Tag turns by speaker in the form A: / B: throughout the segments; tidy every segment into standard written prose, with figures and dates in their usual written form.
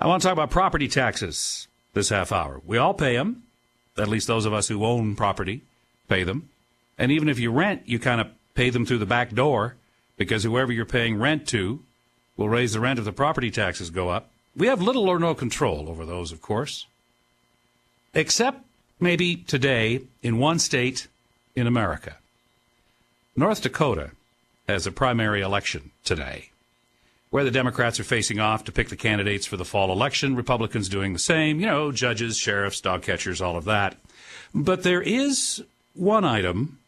A: I want to talk about property taxes this half hour. We all pay them. At least those of us who own property pay them. And even if you rent, you kind of pay them through the back door because whoever you're paying rent to will raise the rent if the property taxes go up. We have little or no control over those, of course, except maybe today in one state in America. North Dakota has a primary election today, where the Democrats are facing off to pick the candidates for the fall election, Republicans doing the same, judges, sheriffs, dog catchers, all of that. But there is one item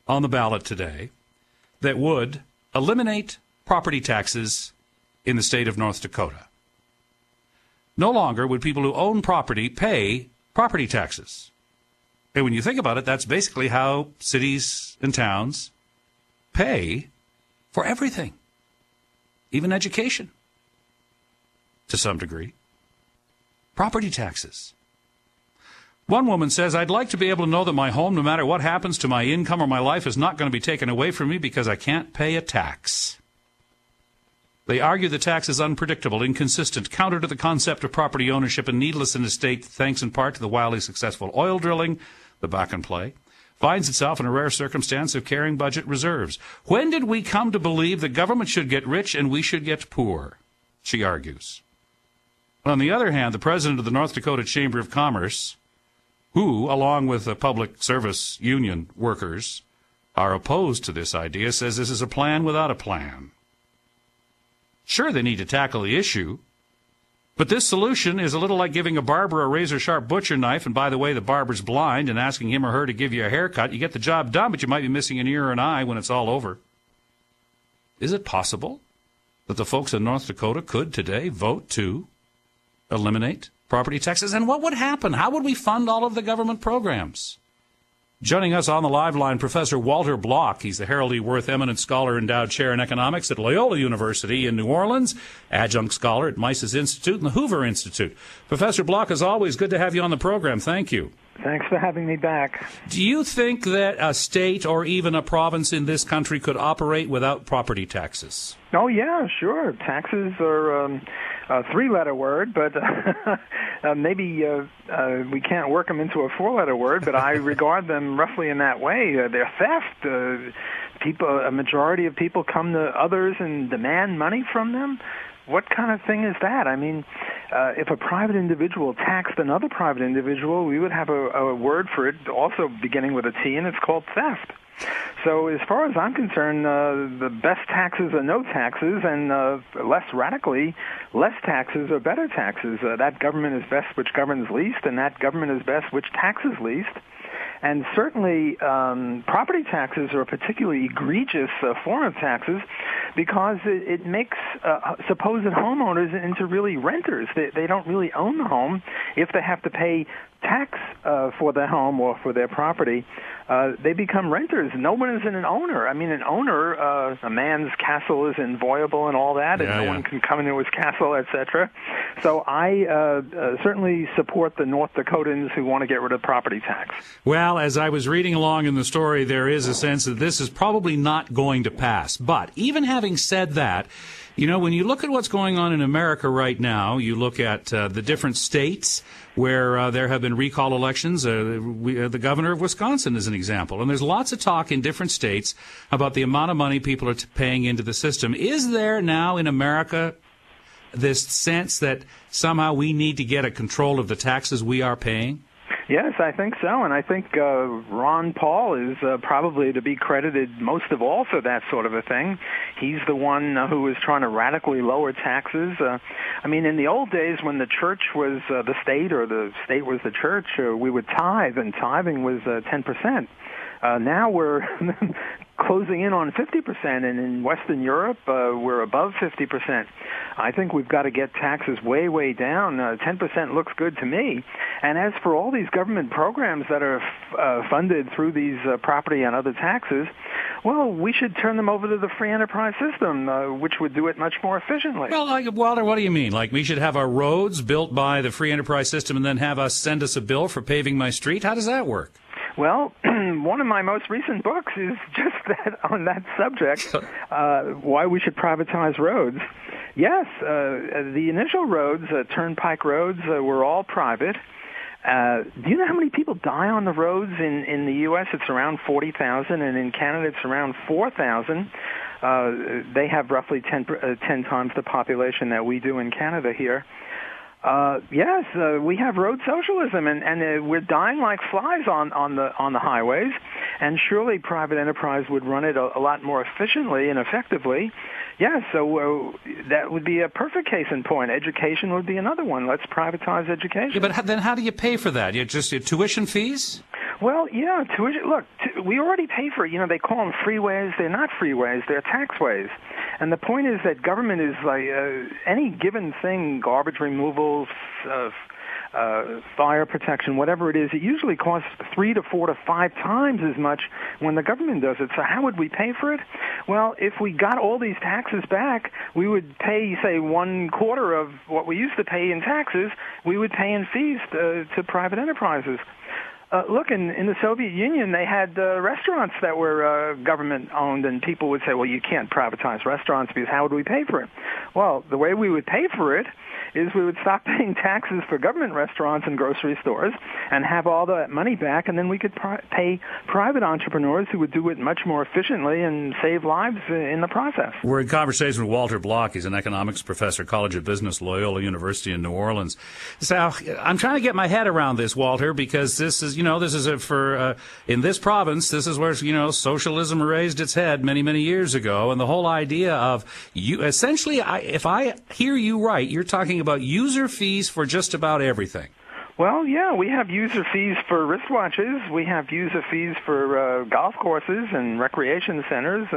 A: on the ballot today that would eliminate property taxes in the state of North Dakota. No longer would people who own property pay property taxes. And when you think about it, that's basically how cities and towns pay for everything. Even education, to some degree. Property taxes. One woman says, I'd like to be able to know that my home, no matter what happens to my income or my life, is not going to be taken away from me because I can't pay a tax. They argue the tax is unpredictable, inconsistent, counter to the concept of property ownership, and needless in a state, thanks in part to the wildly successful oil drilling, the Bakken finds itself in a rare circumstance of carrying budget reserves. When did we come to believe the government should get rich and we should get poor? She argues. On the other hand, the president of the North Dakota Chamber of Commerce, who, along with the public service union workers, are opposed to this idea, says this is a plan without a plan. Sure, they need to tackle the issue, but this solution is a little like giving a barber a razor-sharp butcher knife, and by the way, the barber's blind, and asking him or her to give you a haircut. You get the job done, but you might be missing an ear or an eye when it's all over. Is it possible that the folks in North Dakota could today vote to eliminate property taxes? And what would happen? How would we fund all of the government programs? Joining us on the live line, Professor Walter Block. He's the Harold E. Wirth Eminent Scholar Endowed Chair in Economics at Loyola University in New Orleans, adjunct scholar at Mises Institute and the Hoover Institute. Professor Block, as always, good to have you on the program. Thank you.
B: Thanks for having me back.
A: Do you think that a state or even a province in this country could operate without property taxes?
B: Oh, yeah, sure. Taxes are a three-letter word, but maybe we can't work them into a four-letter word, but I regard them roughly in that way. They're theft. A majority of people come to others and demand money from them. What kind of thing is that? I mean, if a private individual taxed another private individual, we would have a word for it also beginning with a T, and it's called theft. So as far as I'm concerned, the best taxes are no taxes, and less radically, less taxes are better taxes. That government is best which governs least, and that government is best which taxes least. And certainly property taxes are a particularly egregious form of taxes because it makes supposed homeowners into really renters. They don't really own the home. If they have to pay tax for their home or for their property, they become renters. No one is an owner. I mean, an owner, a man's castle is inviolable and all that, and no one can come into his castle, etc. So I certainly support the North Dakotans who want to get rid of property tax.
A: Well, as I was reading along in the story, there is a sense that this is probably not going to pass. But even having said that, when you look at what's going on in America right now, you look at the different states where there have been recall elections. The governor of Wisconsin is an example. And there's lots of talk in different states about the amount of money people are paying into the system. Is there now in America this sense that somehow we need to get a control of the taxes we are paying?
B: Yes, I think so, and I think Ron Paul is probably to be credited most of all for that sort of a thing. He's the one who was trying to radically lower taxes. I mean, in the old days when the church was the state or the state was the church, we would tithe, and tithing was 10%. Now we're closing in on 50%, and in Western Europe, we're above 50%. I think we've got to get taxes way, way down. 10% looks good to me. And as for all these government programs that are funded through these property and other taxes, well, we should turn them over to the free enterprise system, which would do it much more efficiently.
A: Well, Walter, what do you mean? Like we should have our roads built by the free enterprise system and then have us send us a bill for paving my street? How does that work?
B: Well, one of my most recent books is just that on that subject, why we should privatize roads. Yes, the initial roads, turnpike roads, were all private. Do you know how many people die on the roads in the U.S.? It's around 40,000, and in Canada it's around 4,000. They have roughly 10 times the population that we do in Canada here. Yes, we have road socialism, and we're dying like flies on the highways. And surely private enterprise would run it a lot more efficiently and effectively. Yes, so that would be a perfect case in point. Education would be another one. Let's privatize education.
A: Yeah, but then how do you pay for that? You just your tuition fees?
B: Well, yeah, tuition. Look, we already pay for it. You know, they call them freeways. They're not freeways. They're taxways. And the point is that government is like any given thing, garbage removals, fire protection, whatever it is, it usually costs 3 to 4 to 5 times as much when the government does it. So how would we pay for it? Well, if we got all these taxes back, we would pay, say, 1/4 of what we used to pay in taxes, we would pay in fees to private enterprises. Look, in the Soviet Union, they had restaurants that were government-owned, and people would say, well, you can't privatize restaurants because how would we pay for it? Well, the way we would pay for it is we would stop paying taxes for government restaurants and grocery stores and have all that money back, and then we could pay private entrepreneurs who would do it much more efficiently and save lives in the process.
A: We're in conversation with Walter Block. He's an economics professor, College of Business, Loyola University in New Orleans. So I'm trying to get my head around this, Walter, because this is, in this province, this is where, socialism raised its head many, many years ago, and the whole idea of essentially, if I hear you right, you're talking about user fees for just about everything.
B: Well, yeah, we have user fees for wristwatches. We have user fees for golf courses and recreation centers.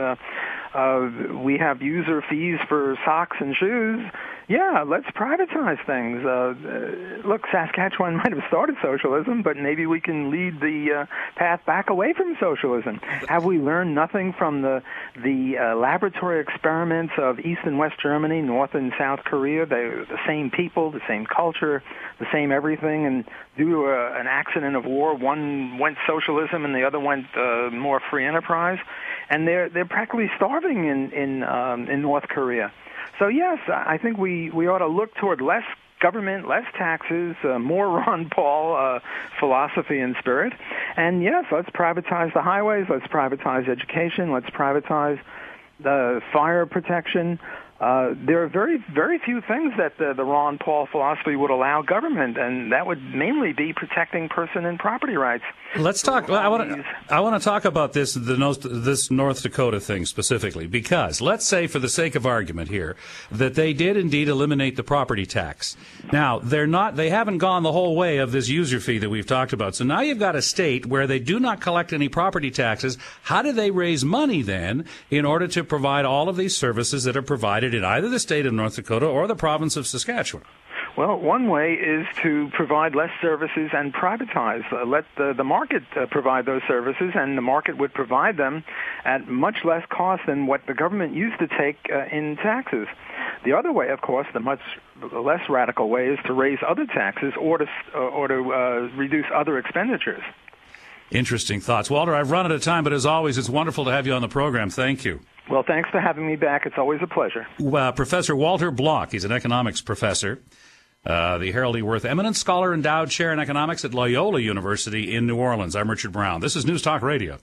B: We have user fees for socks and shoes. Yeah, let's privatize things. Look, Saskatchewan might have started socialism, but maybe we can lead the path back away from socialism. Have we learned nothing from the laboratory experiments of East and West Germany, North and South Korea? They're the same people, the same culture, the same everything, and due to an accident of war, one went socialism and the other went more free enterprise, and they're practically starving in North Korea. So yes, I think we ought to look toward less government, less taxes, more Ron Paul philosophy and spirit. And yes, let's privatize the highways, let's privatize education, let's privatize the fire protection. There are very, very few things that the Ron Paul philosophy would allow government, and that would mainly be protecting person and property rights.
A: Let's talk. I want to talk about this North Dakota thing specifically, because let's say, for the sake of argument here, that they did indeed eliminate the property tax. Now they haven't gone the whole way of this user fee that we've talked about. So now you've got a state where they do not collect any property taxes. How do they raise money then in order to provide all of these services that are provided in either the state of North Dakota or the province of Saskatchewan?
B: Well, one way is to provide less services and privatize. Let the market provide those services, and the market would provide them at much less cost than what the government used to take in taxes. The other way, of course, the much less radical way, is to raise other taxes or to reduce other expenditures.
A: Interesting thoughts. Walter, I've run out of time, but as always, it's wonderful to have you on the program. Thank you.
B: Well, thanks for having me back. It's always a pleasure.
A: Professor Walter Block, he's an economics professor, the Harold E. Wirth Eminent Scholar Endowed Chair in Economics at Loyola University in New Orleans. I'm Richard Brown. This is News Talk Radio.